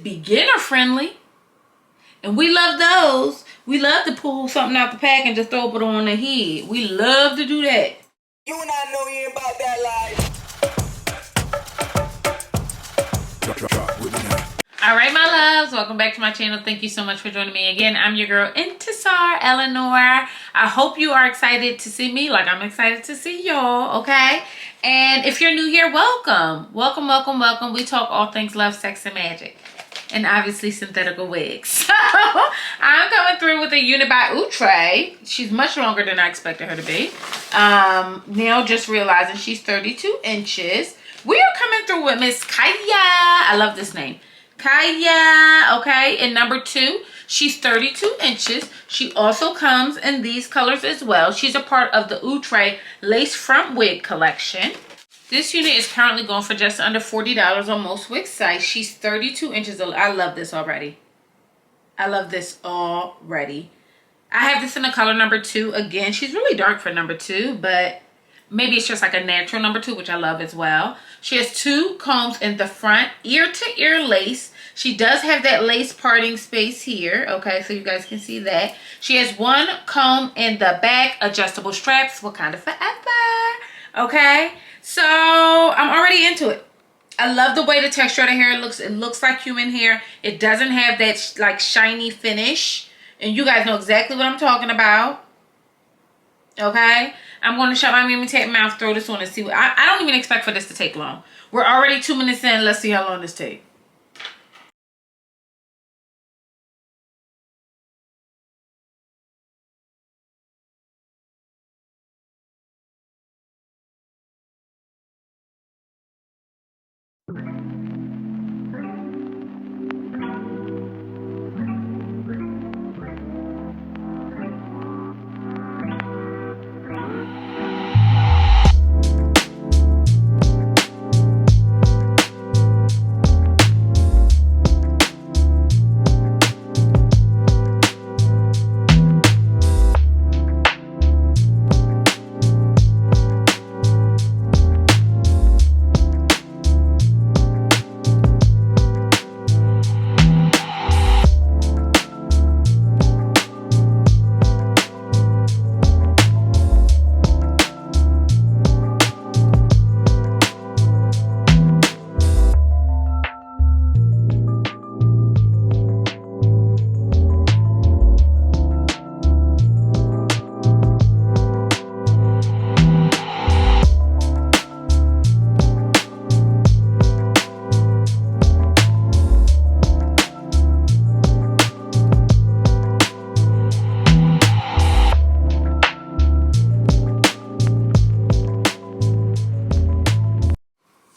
beginner friendly. And we love those. We love to pull something out the pack and just throw it on the head. We love to do that. You and I know you ain't about that life. All right, my loves, welcome back to my channel. Thank you so much for joining me again. I'm your girl Intisar, Eleanor. I hope you are excited to see me like I'm excited to see y'all, okay? And if you're new here, welcome. Welcome, welcome, welcome. We talk all things love, sex, and magic. And obviously synthetical wigs. So I'm coming through with a unit by Outre. She's much longer than I expected her to be. Now just realizing she's 32 inches. We are coming through with Miss Kaya. I love this name. Kaya, okay, in number 2. She's 32 inches. She also comes in these colors as well. She's a part of the Outre lace front wig collection. This unit is currently going for just under $40 on most wig sites. She's 32 inches. I love this already. I love this already. I have this in the color number 2. Again, she's really dark for number 2, but maybe it's just like a natural number 2, which I love as well. She has 2 combs in the front, ear-to-ear lace. She does have that lace parting space here, okay, so you guys can see that. She has 1 comb in the back, adjustable straps, what kind of forever, okay? So I'm already into it. I love the way the texture of the hair looks. It looks like human hair. It doesn't have that like shiny finish, and you guys know exactly what I'm talking about. Okay, I'm going to shut my Mimi Tape mouth, throw this on and see what I don't even expect for this to take long. We're already 2 minutes in. Let's see how long this takes.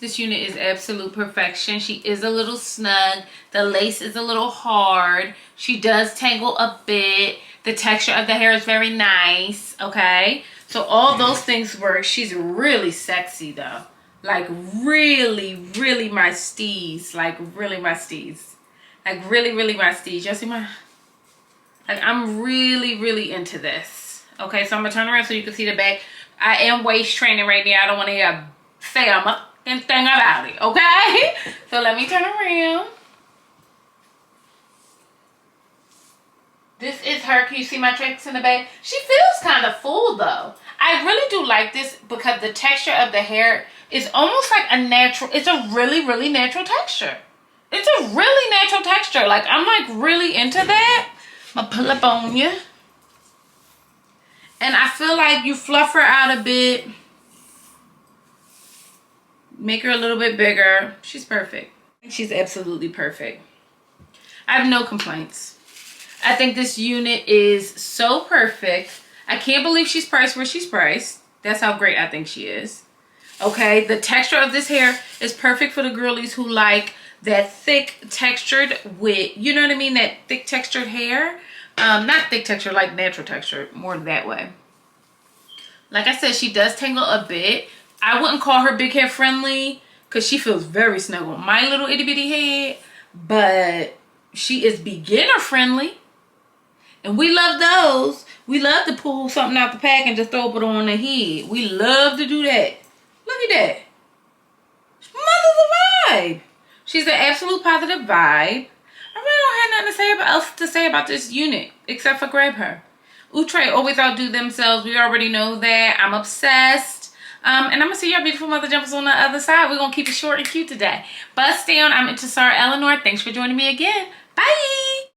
This unit is absolute perfection. She is a little snug. The lace is a little hard. She does tangle a bit. The texture of the hair is very nice, okay? So all those things work. She's really sexy though. Like really, really my steez. Like really my steez. Like really, really my steez. Y'all see my... Like I'm really, really into this. Okay, so I'm gonna turn around so you can see the back. I am waist training right now. I don't want to hear say I'm up. Thing about it, okay? So let me turn around. This is her. Can you see my tricks in the back? She feels kind of full though. I really do like this because the texture of the hair is almost like a natural. It's a really, really natural texture. It's a really natural texture. Like I'm like really into that. I'm gonna pull up on you. And I feel like you fluff her out a bit. Make her a little bit bigger. She's perfect. She's absolutely perfect. I have no complaints. I think this unit is so perfect. I can't believe she's priced where she's priced. That's how great I think she is. Okay, the texture of this hair is perfect for the girlies who like that thick textured wig. You know what I mean? That thick textured hair. Not thick texture, like natural texture. More that way. Like I said, she does tangle a bit. I wouldn't call her big hair friendly because she feels very snug on my little itty bitty head, but she is beginner friendly, and we love those. We love to pull something out the pack and just throw it on the head. We love to do that. Look at that. Mother's a vibe. She's an absolute positive vibe. nothing else to say about this unit except for grab her. Outre always outdo themselves. We already know that. I'm obsessed. And I'm going to see y'all beautiful mother jumpers on the other side. We're going to keep it short and cute today. Bust down. I'm Intisar Eleanor. Thanks for joining me again. Bye.